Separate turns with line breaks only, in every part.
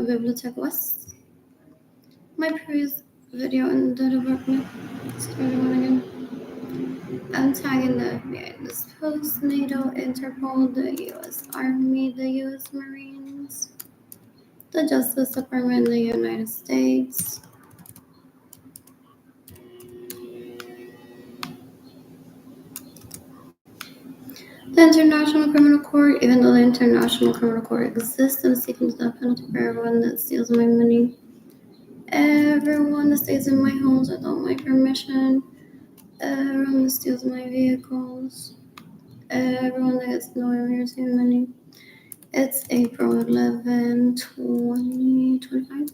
Bibliothèque West. My previous video in the department. Starting one again. I'm tagging the FBI, this post, NATO, Interpol, the US Army, the US Marines, the Justice Department, the United States. The International Criminal Court, even though the International Criminal Court exists, I'm seeking the death penalty for everyone that steals my money. Everyone that stays in my homes without my permission. Everyone that steals my vehicles. Everyone that gets no way of receiving money. It's April 11, 2025.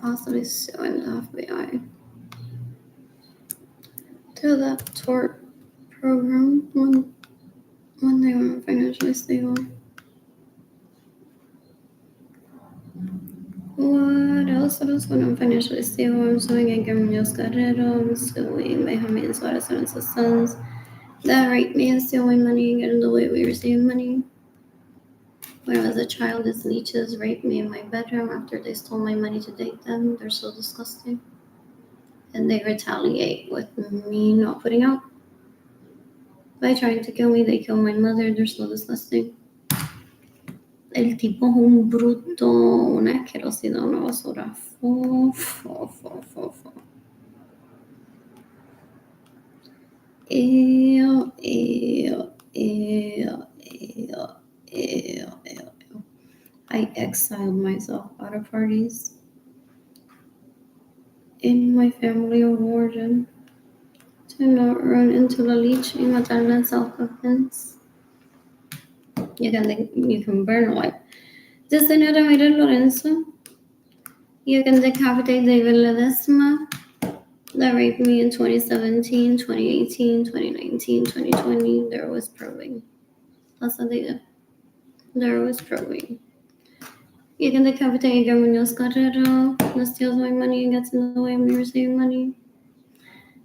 Possibly suing the FBI. To that tort program when they weren't financially stable. What else? When I'm financially stable, I'm suing Edgar Munoz Guerrero, I'm suing Benjamin Suarez and his sons that rape me and steal my money and get in the way we receive money. When I was a child, these leeches raped me in my bedroom after they stole my money to date them. They're so disgusting. And they retaliate with me not putting out. By trying to kill me, they kill my mother. They're so disgusting. El tipo es un bruto, una asquerosidad, una basura. Ew. I exiled myself out of parties in my family of origin to not run into la leech y matarla in self-defense. You can burn alive. The Señora Mira Lorenzo. You can decapitate David Ledesma that raped me in 2017, 2018, 2019, 2020. There was probing. That's what they did. There was probing. You can decapitate Edgar Munoz Guerrero that steals my money and gets in the way of me receiving money.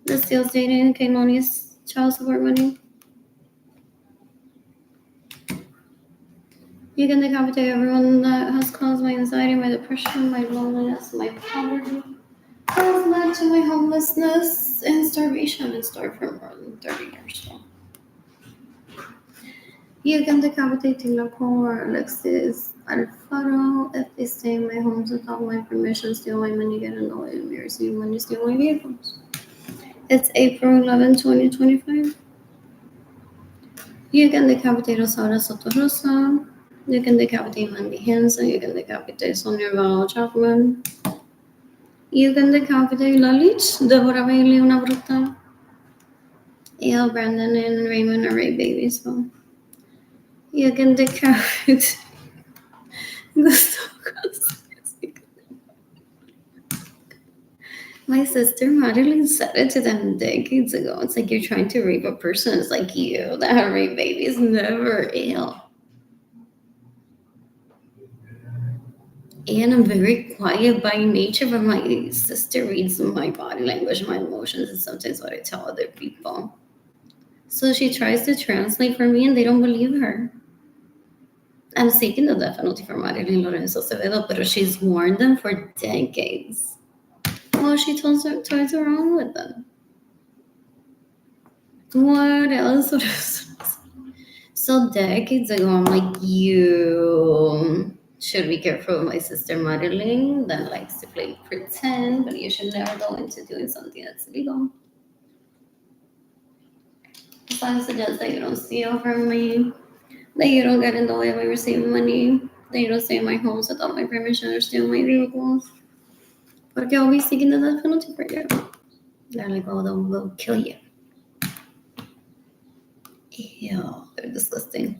That steals Dayton and Kaylani's child support money. You can decapitate everyone that has caused my anxiety, my depression, my loneliness, my poverty. Has led to my homelessness and starvation and starved for more than 30 years. So. You can decapitate Tinaco or Alexis Alfaro if they stay in my homes without my permission, steal my money, get in the way of me receiving money, steal my vehicles. It's April 11, 2025. You can decapitate Osara Sotorosa. You can decapitate Mandy Hansen. You can decapitate Sonia Val Chapman. You can decapitate Lalich, Deborah Bailey, una bruta. El Brandon and Raymond are rape babies. So. You can decapitate My sister Madeline said it to them decades ago. It's like you're trying to rape a person. It's like you that have rape babies. Never ill. And I'm very quiet by nature, but my sister reads my body language, my emotions, and sometimes what I tell other people. So she tries to translate for me, and they don't believe her. I'm seeking the death penalty for Marilyn Lorenzo Acevedo, but she's warned them for decades. Well, she toys around with them. What else? So decades ago, I'm like, you should be careful with my sister Marilyn that likes to play pretend, but you should never go into doing something that's illegal. So I suggest that you don't steal from me, that you don't get in the way of me receiving money, that you don't stay in my homes without my permission or steal my vehicles. Porque I'll be seeking the death penalty for you. They're like, oh, they'll kill you. Ew, they're disgusting.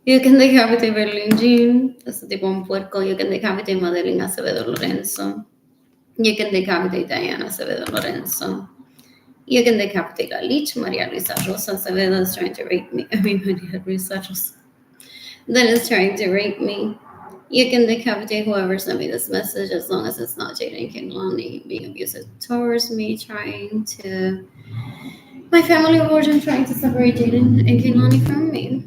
You can decapitate Berlin Jean, ese tipo un puerco. You can decapitate Madeline Acevedo Lorenzo. You can decapitate Diana Acevedo Lorenzo. You can decapitate La Lich, Maria Luisa Rosa Acevedo is trying to rape me. Maria Luisa Rosa. That is trying to rape me. You can decapitate whoever sent me this message as long as it's not Jaden Kinglani being abusive towards me, trying to... My family of origin trying to separate Jaden and Kinglani from me.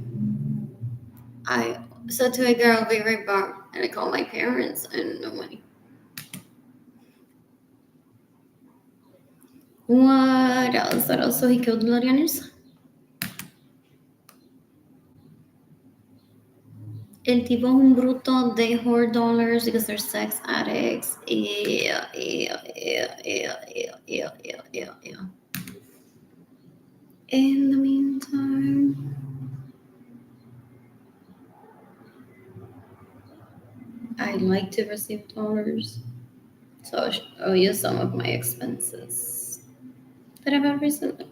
I said to a girl, I'll be right back. And I called my parents and no money. What else? What else? So he killed Gloria Nilsson. El tipo es un bruto. They hoard dollars because they're sex addicts. Yeah. In the meantime, I like to receive dollars. So I'll use some of my expenses that I've had recently.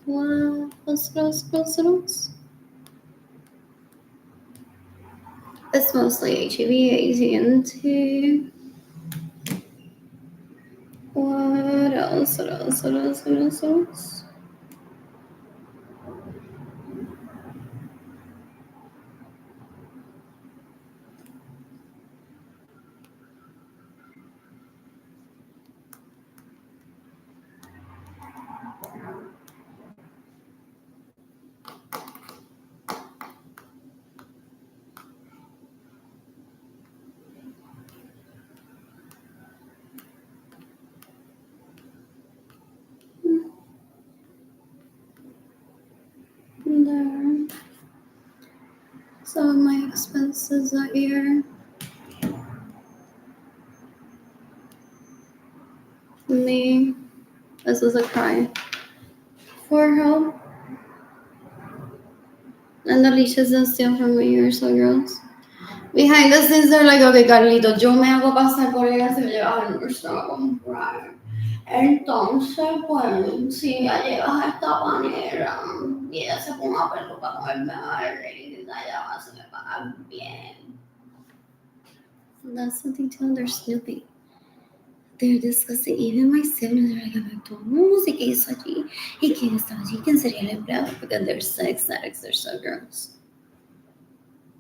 What else? It's mostly HIV, AT&T. What else? There. Some of my expenses a year. Me. This was a cry for help. And the leashes that steal from me are so gross. Behind the scenes, they're like, okay, Carlito, yo me hago pasar por ella si me llevas al mercado a comprar. Entonces, pues, si ya llegas a esta manera y ella se pone una peluca con el mejor y ya va, se me paga bien. That's the detail, they're snoopy. They're discussing, even my siblings are like, McDonald's, ¿y qué hizo allí? ¿Y quién estaba allí? ¿Quién sería el empleado? Because they're sex addicts, they're so gross.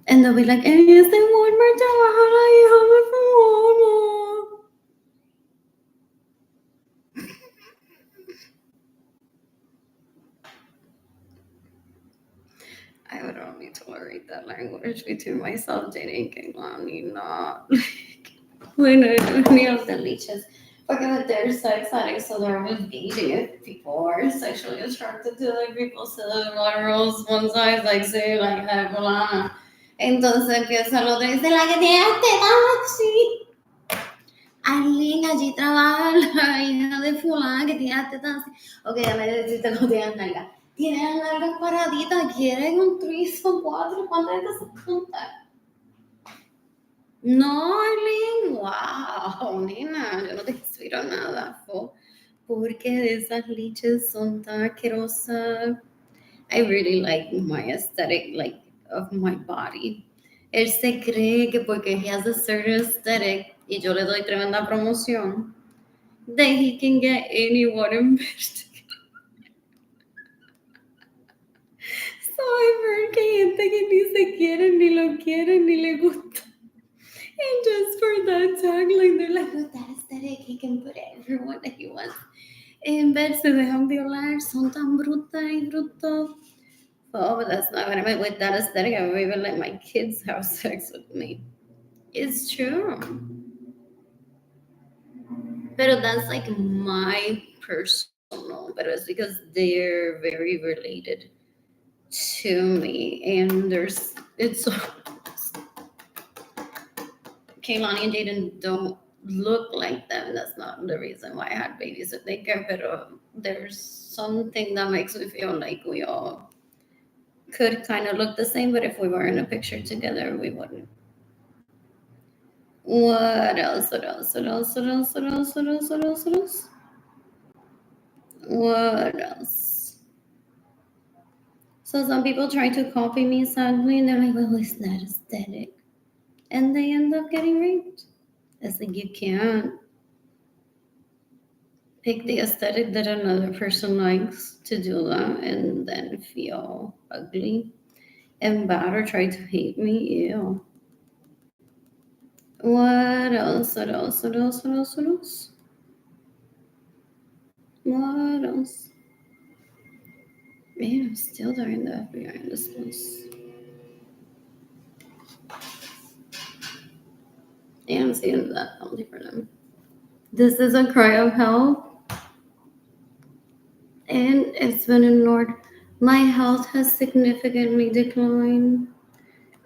And they'll be like, este Walmart trabaja la hija de fulano. I would only tolerate that language between myself, dating Kehlani, not like when any of the leeches. Because they're sex addicts, so they're always dating if people are sexually attracted to like people, so the rules one size like say like la fulana. Entonces empieza el otro y dice la que tiene tetas así. Arlene, allí trabaja la hija de fulana que tiene tetas así. Ok, ya me deciste no tienes nalgas. Tienen las nalgas paraditas, quieren un 3 o 4, ¿cuántas veces se juntan? No, Arlene, wow, nena, yo no te inspiro nada, porque esas liches son tan asquerosas. I really like my aesthetic, like, of my body. Él se cree que porque he has a certain aesthetic y yo le doy tremenda promoción, that he can get anyone in bed. So I've heard que hay gente que ni se quieren, ni lo quieren, ni le gusta. And just for that tagline, they're like, with that aesthetic, he can put everyone that he wants in bed. Se dejan violar, son tan brutas y brutos. Oh, but that's not what I meant. With that aesthetic, I would even let my kids have sex with me. It's true. But that's like my personal, but it's because they're very related to me. And it's so. Kaylani and Jaden don't look like them. That's not the reason why I had babies if they care, but there's something that makes me feel like we all could kind of look the same, but if we were in a picture together, we wouldn't. What else? What else? What else? What else? What else? What else? What else? What else? What else? So some people try to copy me sadly, and they're like, well, it's not aesthetic. And they end up getting raped. It's like you can't pick the aesthetic that another person likes to do that and then feel ugly and bad or try to hate me. Ew. What else? What else? What else? What else? What else? What else? Man, I'm still during the FBI in this place. Yeah, I'm seeing that penalty for them. This is a cry of help, and it's been ignored. My health has significantly declined.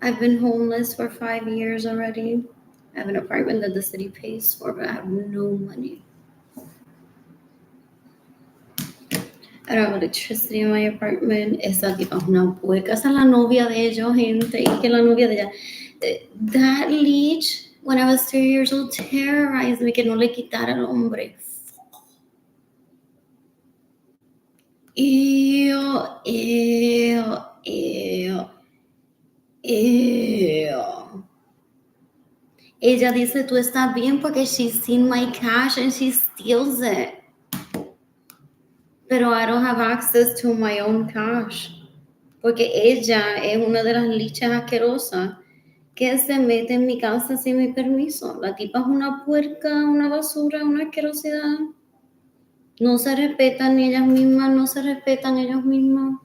I've been homeless for 5 years already. I have an apartment that the city pays for, but I have no money. I don't have electricity in my apartment. Esa tipa es una puerca. Esa es la novia de ellos, gente. Y que la novia de ella. That leech, when I was 3 years old, terrorized me que no le quitara el hombre. Ew, ew, ew, ew. Ella dice, tú estás bien porque she's seen my cash and she steals it. Pero I don't have access to my own cash. Porque ella es una de las lichas asquerosas que se mete en mi casa sin mi permiso. La tipa es una puerca, una basura, una asquerosidad. No se respetan ni ellas mismas, no se respetan ellos mismos.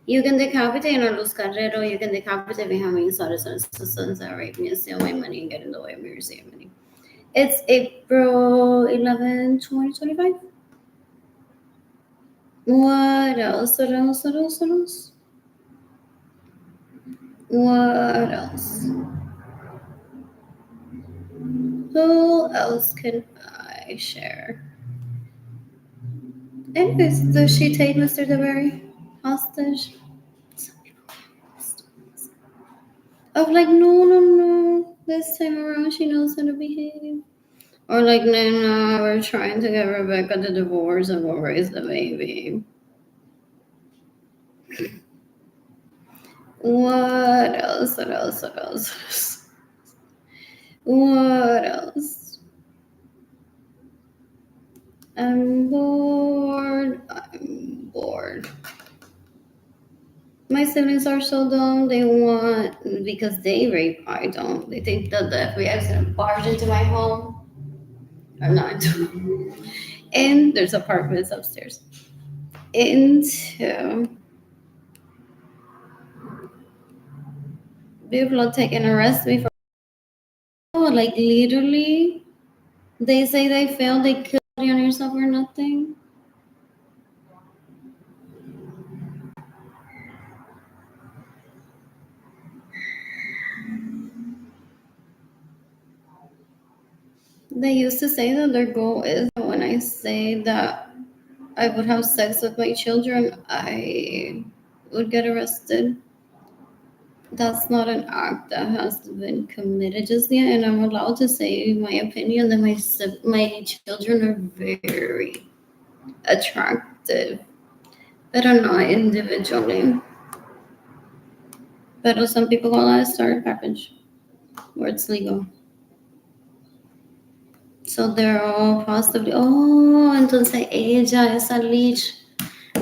You can decapitate a Luz Carrero, you can decapitate Benjamin Saracens that rape me and steal my money and get in the way of me receiving money. It's April 11, 2025. What else? What else? What else? What else? What else? Who else can I share? Anyways, does she take Mr. DeBerry hostage? Some people of like, no. This time around, she knows how to behave. Or like, no, we're trying to get Rebecca to divorce and we'll raise the baby. What else? What else? What else? What else? I'm bored. I'm bored. My siblings are so dumb. They want, because they rape, I don't. They think that the FBI is going to barge into my home. I'm not. And there's apartments upstairs. Into people are taking arrest me for, like literally, they say they failed, they killed you on yourself or nothing. They used to say that their goal is that when I say that I would have sex with my children, I would get arrested. That's not an act that has been committed just yet, and I'm allowed to say my opinion that my children are very attractive, but are not individually. But some people call that a starter package, where it's legal. So they're all positively, oh, entonces ella, esa leech,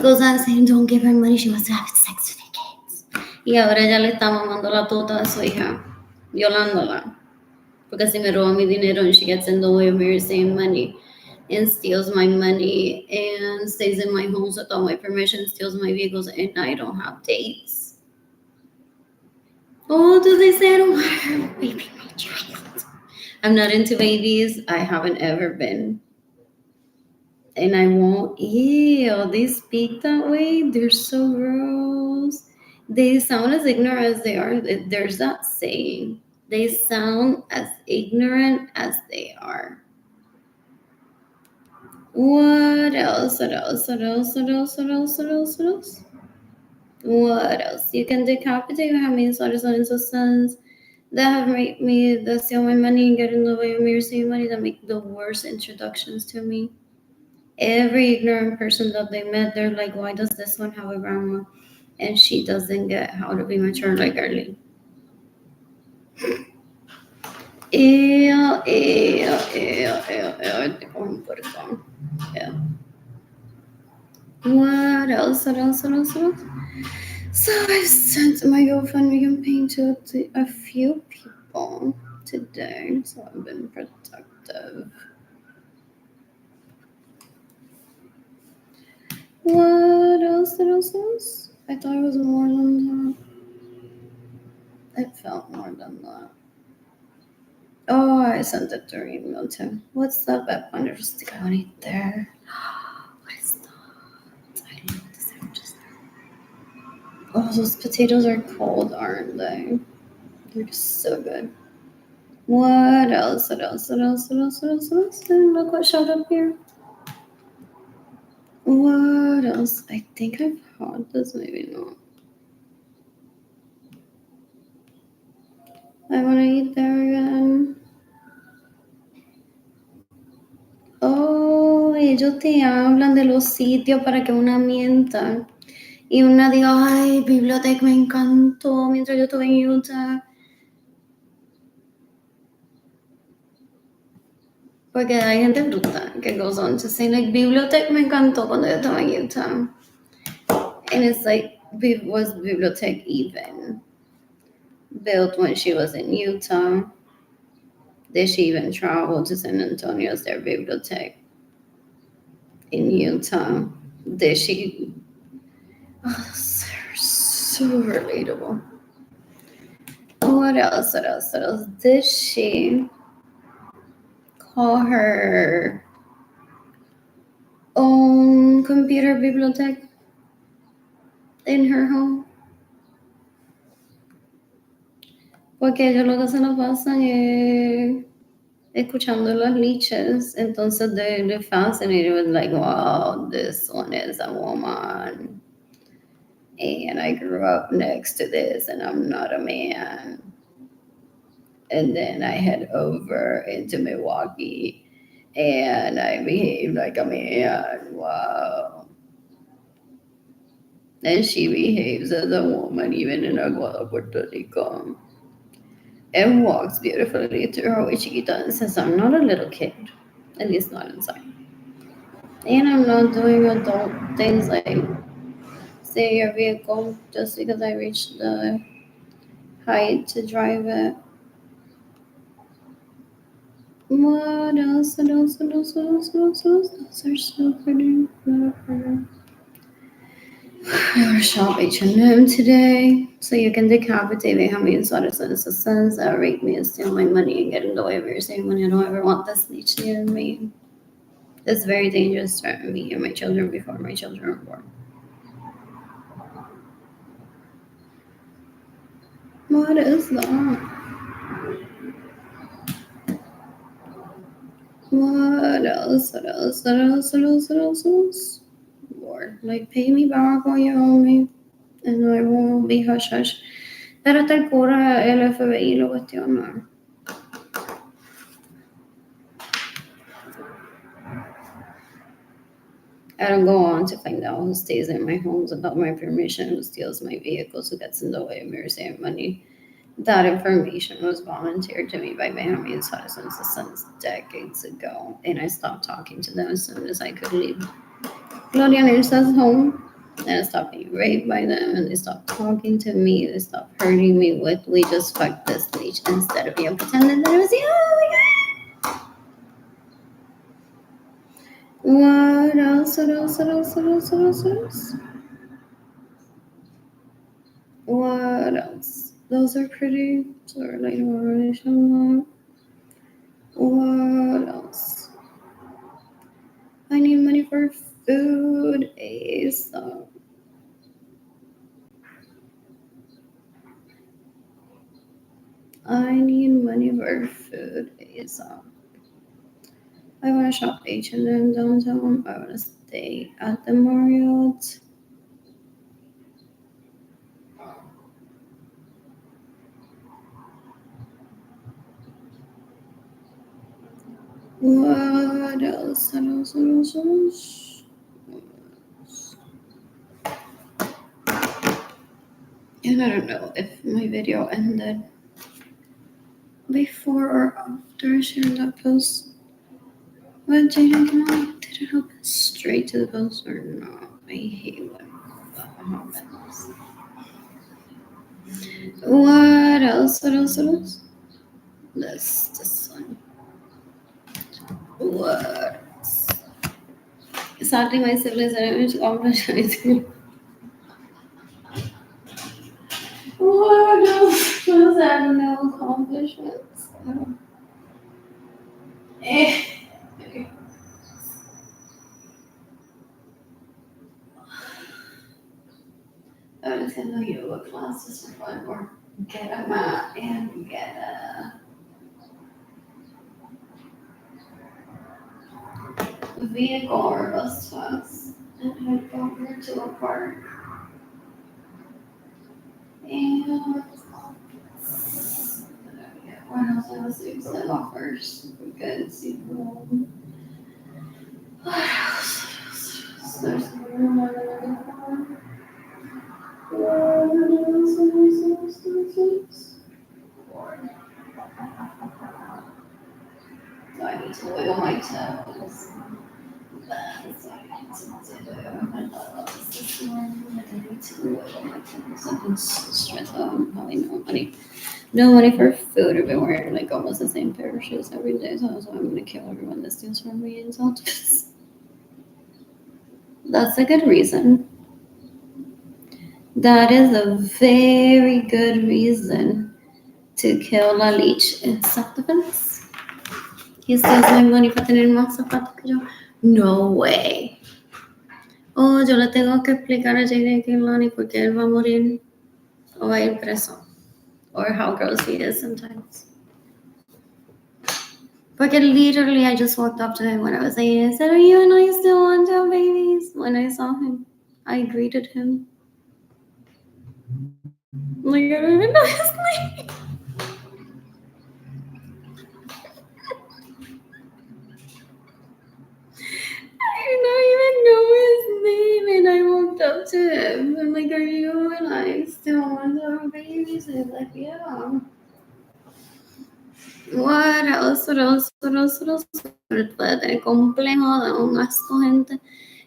goes on saying, don't give her money, she wants to have sex with her kids. Y ahora ella le está mamando la tota a su hija, violándola. Porque si me roba mi dinero and she gets in the way of me receiving money and steals my money and stays in my homes without my permission, steals my vehicles, and I don't have dates. Oh, do they say I don't want her raping my child? I'm not into babies. I haven't ever been. And I won't. Ew, they speak that way. They're so gross. They sound as ignorant as they are. There's that saying. They sound as ignorant as they are. What else? What else? What else? What else? What else? What else? What else? What else? You can decapitate my means sons that have made me, that steal my money and get in the way of me receiving money, that make the worst introductions to me. Every ignorant person that they met, they're like, why does this one have a grandma? and she doesn't get how to be mature like Arlene. Ew. I think I'm gonna put it down. Yeah. What else? So I've sent my GoFundMe campaign to a few people today, so I've been productive. What else? I thought it was more than that. It felt more than that. Oh, I sent it to her email too. What's up at understudy there? What is that? I don't know what this is. Oh, those potatoes are cold, aren't they? They're just so good. What else? And look what showed up here. What else? I think I've had this, maybe not. I want to eat there again. Oh, ellos te hablan de los sitios para que una mienta. Y una diga, ay, biblioteca me encantó mientras yo estuve en Utah. Porque hay gente bruta que goes on to say, like, biblioteca me encantó cuando yo estaba en Utah. And it's like, was biblioteca even built when she was in Utah? Did she even travel to San Antonio as their biblioteca in Utah? Did she? Oh, they're so relatable. What else? Did she call her own computer biblioteca in her home? Porque ellos lo que se la pasan es escuchando las liches. Entonces they're fascinated with, like, wow, this one is a woman. And I grew up next to this, and I'm not a man. And then I head over into Milwaukee, and I behave like a man. Wow. And she behaves as a woman, even in Aguada, Puerto Rico. And walks beautifully to her way chiquita and says, I'm not a little kid, at least not inside. And I'm not doing adult things like stay your vehicle just because I reached the height to drive it. What else? Those are so pretty. I want to shop H&M today, so you can decapitate me how many cents that rape me and steal my money and get in the way of your saving money. I don't ever want this leech near me. It's very dangerous to me and my children before my children are born. What is that? What else? Lord, like, pay me back what you owe me, and I won't be hush hush. Pero hasta el cura, el FBI lo cuestiona. I don't go on to find out who stays in my homes without my permission, who steals my vehicles, who gets in the way of me saving money. That information was volunteered to me by Benjamin Citizens since decades ago, and I stopped talking to them as soon as I could leave Gloria Nilsa's home. And I stopped being raped by them, and they stopped talking to me. They stopped hurting me with, we just fucked this leech, instead of pretending that it was you. Oh my God. What else? What else? Those are pretty. Sort of like relation. What else? I need money for food ASAP. I need money for food ASAP. I want to shop H&M downtown. I want to stay at the Marriott. What else? And I don't know if my video ended before or after sharing that post. But Jaden, come on, did it open straight to the post or no? I hate when that happens. What else? What else? What else? This one. What else? Sadly, my siblings are able to accomplish anything. What else? What else? I don't know. Accomplishments. Eh. I was gonna yoga classes for fun or get a mat and get a vehicle or bus pass and head over to a park. And what else I was doing? Set off first. Good. See. What else? There's more than so I need to wiggle my toes. That's what I need to do. I thought about this morning. I need to wiggle my toes. I've been so stressed out. I'm probably no money for food. I've been wearing like almost the same pair of shoes every day. So I'm gonna kill everyone that steals from me in Celtics. That's a good reason. That is a very good reason to kill La Leech in self-defense. He steals my money para tener más zapatos que yo. No way. Oh, yo le tengo que explicar a Jaden Kinlani porque él va a morir o va a ir preso. Or how gross he is sometimes. Porque literally, I just walked up to him when I was 8 and said, "Are you and I still want to have babies?" When I saw him, I greeted him. Like, I don't even know his name. I don't even know his name. And I walked up to him. I'm like, "Are you and I still want to have babies?" And he's like, "Yeah." What else? What else? What else? What else? Puede tener complejo de un asco, gente.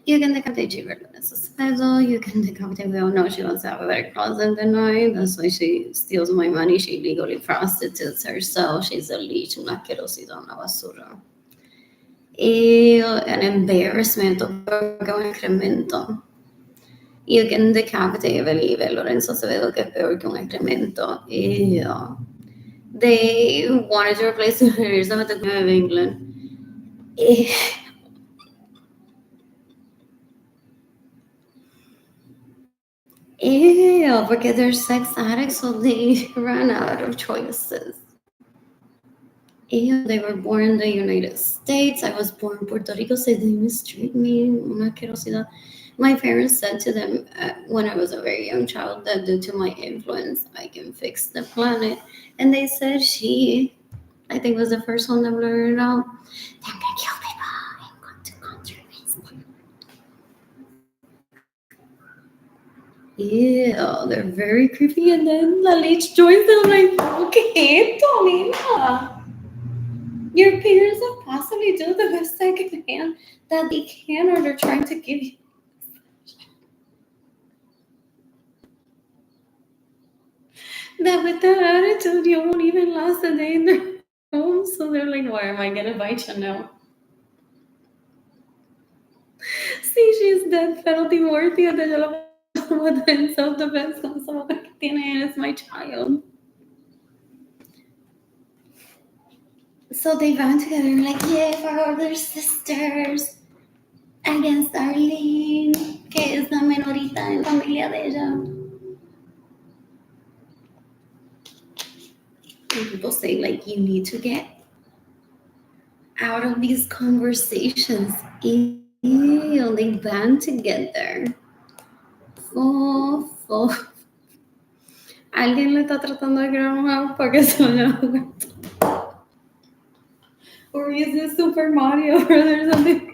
You can decapitate Jigger Suspezzo. You can decapitate. We all know she wants to have a better closet than I. That's why she steals my money. She legally prostitutes herself. She's a leech, una asquerosidad, una basura. An embarrassment of un excremento. You can decapitate Evelive. Lorenzo Acevedo, que es peor que un excremento. Ew. They wanted to replace her with the Queen of England. Ew, because they're sex addicts, so they ran out of choices. Ew, they were born in the United States. I was born in Puerto Rico, so they mistreat me. Una asquerosidad. My parents said to them when I was a very young child that due to my influence, I can fix the planet. And they said I think was the first one that blurted it out. They're gonna kill people and go to countries. Yeah, they're very creepy. And then La Leech joins them like, okay, Tonina. Your parents have possibly do the best they can that they can, or they're trying to give you. That with that attitude, you won't even last a day in their home. So they're like, why am I gonna bite you now? Sí, she's death penalty worthy. And yo lo puedo en self-defense con esa boca que tiene, es my child. So they band together and like, yeah, for our other sisters against Arlene, que es la menorita en la familia de ella. And people say like, you need to get out of these conversations. Ew, they band together. Alguien le está tratando de crear un house para que se vayan a jugar. Or is this Super Mario or something?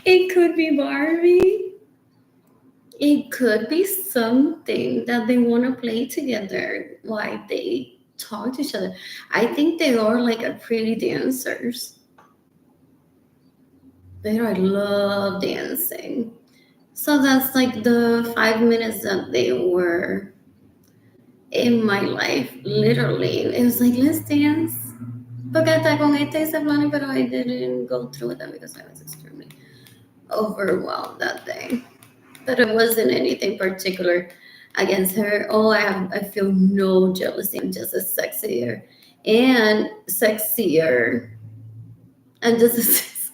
It could be Barbie. It could be something that they want to play together while they talk to each other. I think they are like a pretty dancers. They are love dancing. So that's like the 5 minutes that they were in my life. Literally, it was like, let's dance. Porque hasta con este hice planes, pero I didn't go through with them because I was extremely overwhelmed that day. But it wasn't anything particular against her. Oh, I feel no jealousy. I'm just as sexier and sexier and just as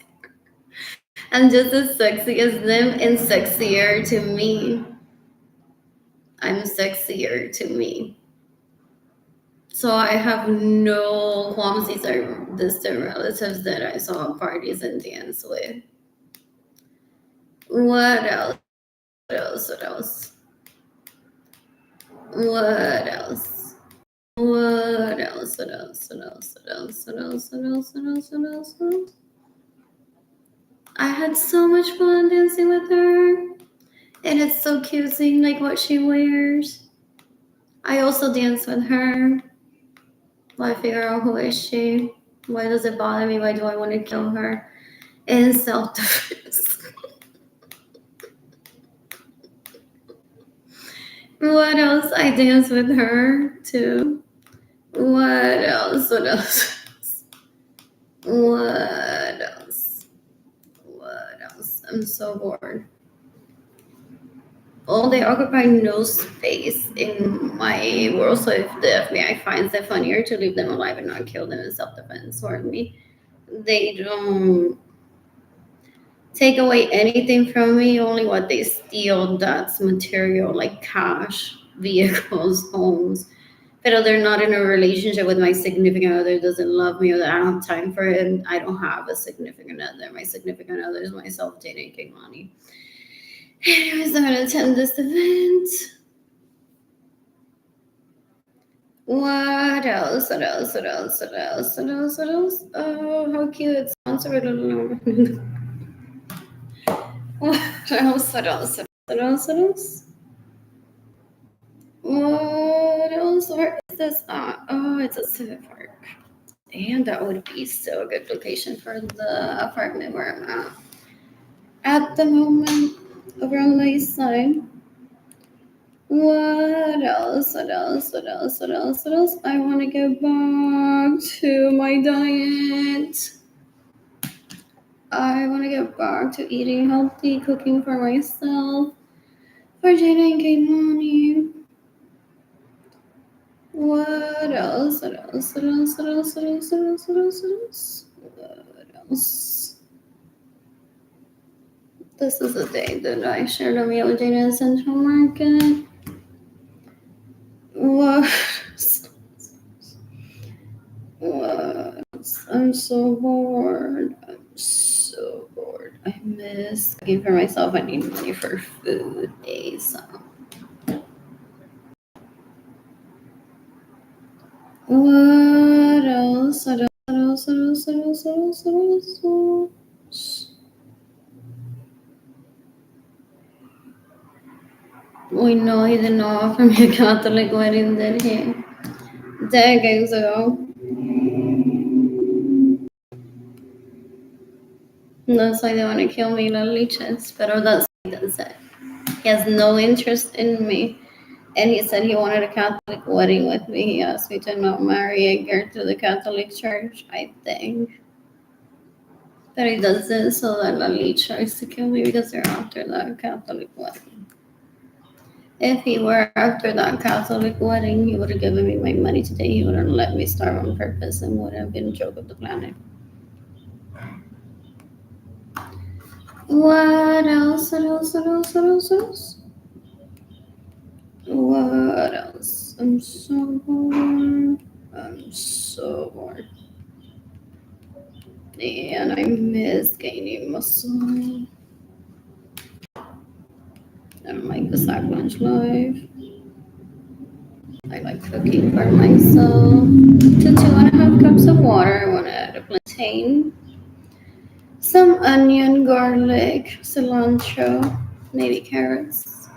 I'm just as sexy as them and sexier to me. I'm sexier to me. So I have no qualms. These are distant relatives that I saw at parties and dance with. What else? What else? What else? What else? What else? What else? What else? What else? What else? What else? What else? What else? What else? I had so much fun dancing with her. And it's so cute seeing like what she wears. I also dance with her. I figure out who is she? Why does it bother me? Why do I want to kill her? In self-defense. What else? I dance with her too. What else? What else? What else? What else? I'm so bored. Oh, they occupy no space in my world. So if the FBI finds it funnier to leave them alive and not kill them in self-defense for me, they don't take away anything from me. Only what they steal, that's material like cash, vehicles, homes. But they're not in a relationship with my significant other, doesn't love me, or that I don't have time for him. I don't have a significant other. My significant other is myself dating Keimani. Anyways, I'm gonna attend this event. What else? What else? What else? What else? What else? What else? Oh, how cute! It's sponsored. What else? What else? What else? What else? What else? Where is this at? Oh, it's a civic park. And that would be so a good location for the apartment where I'm at the moment, over on the east side. What else? What else? What else? What else? What else? I want to get back to my diet. I want to get back to eating healthy, cooking for myself, for Jada and Keimani. What else? What else? What else? What else? What else? What else? What else? What else? What else? This is the day that I shared a meal with Jada in Central Market. What? What? I'm so bored. I'm so bored. I miss cooking for myself. I need money for food ASAP. What else? What else? What else? What else? What else? What else? What else? We know he did not offer me a Catholic wedding, did he? Decades ago. That's why they want to kill me, las leeches. Pero that's what he does it. He has no interest in me. And he said he wanted a Catholic wedding with me. He asked me to not marry Edgar to the Catholic Church, I think. But he does it so that Lali tries to kill me because they're after that Catholic wedding. If he were after that Catholic wedding, he would have given me my money today. He wouldn't let me starve on purpose and would have been a joke of the planet. What else? What else? What else? What else? What else? What else? I'm so bored. I'm so bored. And I miss gaining muscle. I don't like the sack lunch life. I like cooking for myself. To 2.5 cups of water, I want to add a plantain, some onion, garlic, cilantro, maybe carrots,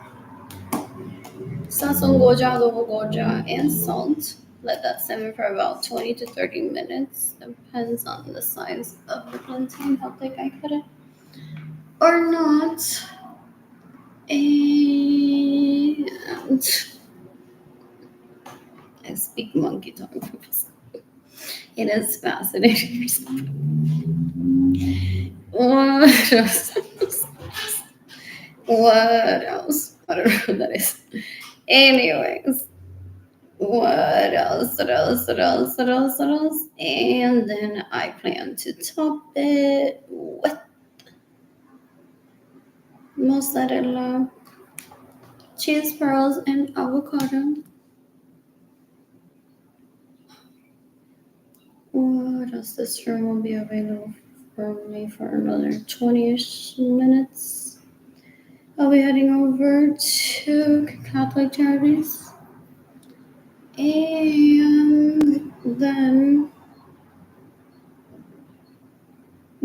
sazon goja, adobo goja, and salt. Let that simmer for about 20 to 30 minutes. Depends on the size of the plantain, how thick I cut it or not. And I speak monkey tongue. It is fascinating. What else? What else? I don't know what that is. Anyways, what else? What else? What else? What else? What else? And then I plan to top it with mozzarella, cheese pearls, and avocado. What else? This room will be available for me for another 20-ish minutes. I'll be heading over to Catholic Charities and then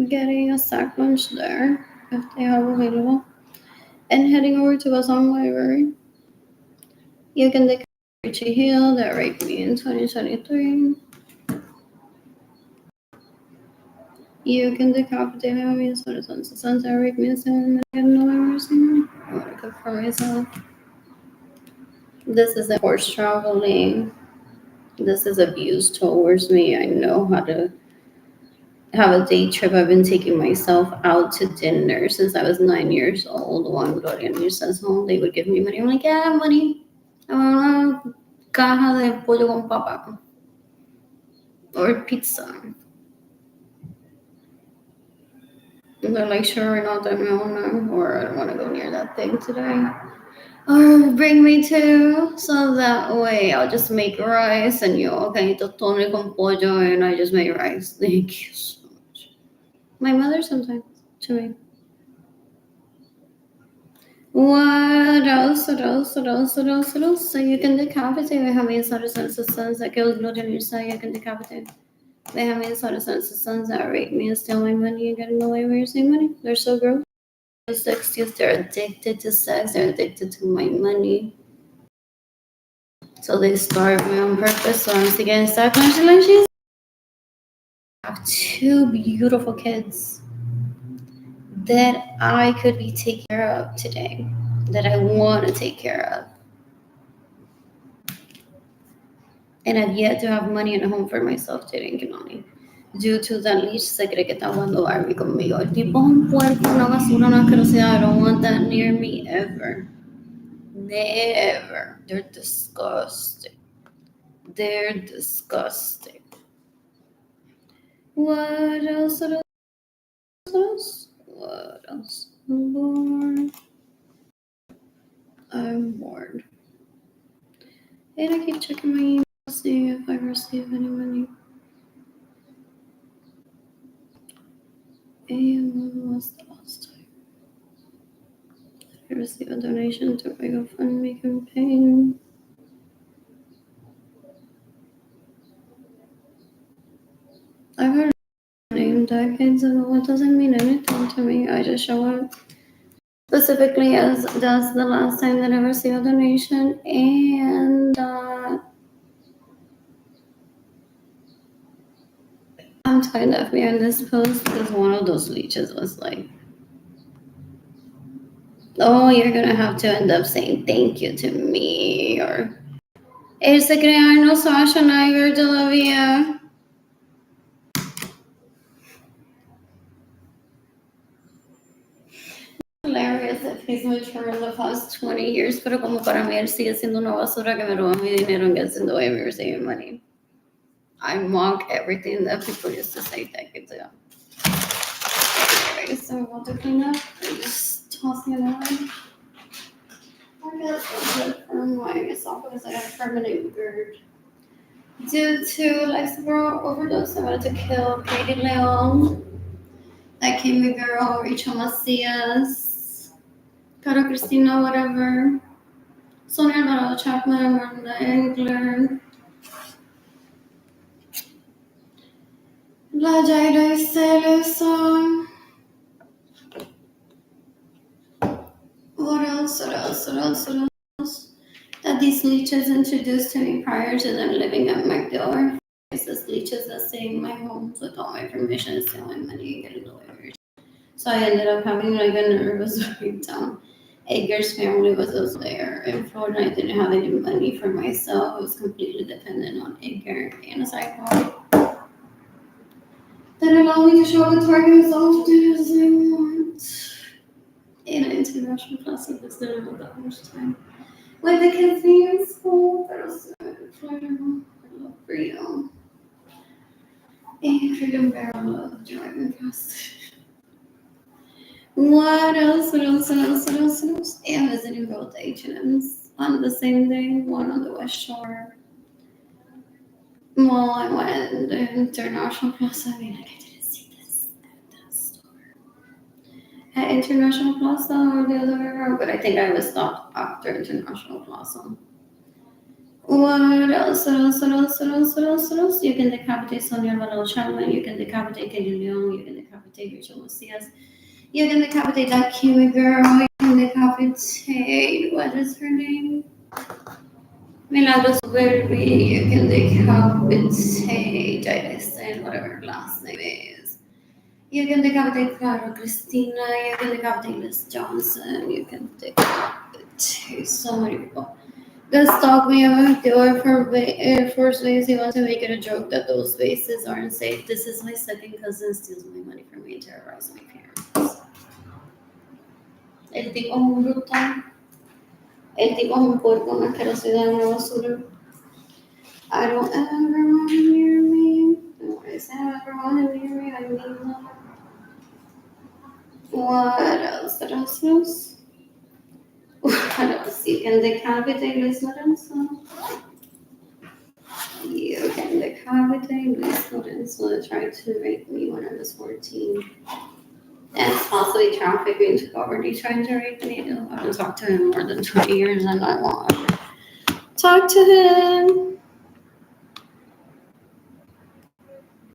getting a sack lunch there if they have available and heading over to Bassam Library. You can take Richie Hill that raped me in 2023. You can decapitate me in 2026 that raped me in 7 minutes. I want to cook for myself. This isn't forced traveling. This is abuse towards me. I know how to have a day trip. I've been taking myself out to dinner since I was 9 years old. One Gloria Mirza's home, they would give me money. I'm like, yeah, I have money. I want una caja de pollo con papa or pizza. And they're like, sure, not that or I don't want to go near that thing today. Or bring me to, so that way I'll just make rice and you, okay, totone con pollo, and I just make rice. Thank you so much. My mother sometimes to me. What else? What else? What else? What else? What else? So you can decapitate. Déjame usar sus sons that kills Gloria Mirza. You can decapitate. Déjame usar sus sons that rape me and steal my money and getting away with using money. They're so gross. Sex use. They're addicted to sex. They're addicted to my money. So they starve me on purpose. So I'm still getting stuck on she's. I have two beautiful kids that I could be taking care of today, that I want to take care of. And I've yet to have money in a home for myself today in Kinoni. Due to that leash se cree que está jugando Barbie conmigo. El tipo es un puerco, una basura, una asquerosidad. I don't want that near me ever. Never. They're disgusting. They're disgusting. What else? What else? What else? I'm bored. I'm bored. And I keep checking my email to see if I receive any money. And when was the last time I received a donation to my GoFundMe campaign? I've heard a name decades ago. It doesn't mean anything to me. I just show up specifically as that's the last time that I received a donation, and I'm tied up behind this post because one of those leeches was like, oh, you're gonna have to end up saying thank you to me, or él se crea no Sasha Niger todavía. Hilarious if he's mature in the past 20 years, pero como para mí él sigue siendo una basura que me roba mi dinero and gets in the way of me receiving money. I mock everything that people used to say thank you to. Anyway, so I'm about to clean up and just tossing it away. I guess I'll put it for my myself because I have a permanent GERD. Due to Lexapro overdose, I wanted to kill Katie Leon, that Kimmy girl, Rachel Macias, Cara Cristina, whatever, Sonia Alvarado Chapman, Miranda Engler, La Jaida Celusa, that these leeches introduced to me prior to them living at my door. It's just leeches that stay in my homes without my permission, stealing money, getting lawyers. So I ended up having like a nervous breakdown. Edgar's family was also there in Florida. I didn't have any money for myself. I was completely dependent on Edgar and a psycho. That allowed me to show up at Target as often as I want. And international classes because they don't have that much time. With the kids being in school, but also in Florida, I love freedom. And freedom barrel of driving fast. What else? And visiting both H&M's on the same day, one on the West Shore. Well, I went to International Plaza. I mean, like, I didn't see this at that store. At International Plaza or the other way around, but I think I was stopped after International Plaza. What else? You can decapitate Sonia Valero Chapman, you can decapitate Katie Leon, you can decapitate Rachel Macias, you can decapitate that Kiwi girl, you can decapitate, what is her name? Milagros Verbi, you can decapitate, I said whatever her last name is. You can decapitate Clara Cristina, you can decapitate Liz Johnson, you can decapitate so many people. That stalked me at my door for Air Force Base. He wants to make it a joke that those bases aren't safe. This is my second cousin steals my money from me and terrorizes my parents. El tipo es un brutal. El tipo es un puerco, una asquerosidad, una basura. I don't ever want to hear me. When I say I ever want to hear me, I mean that. What else? What else? You can decapitate Luis Lorenzo. You can decapitate Luis Lorenzo that tried to rape me when I was 14. And possibly trafficking to poverty, trying to rape me. I haven't talked to him more than 20 years and I want to talk to him.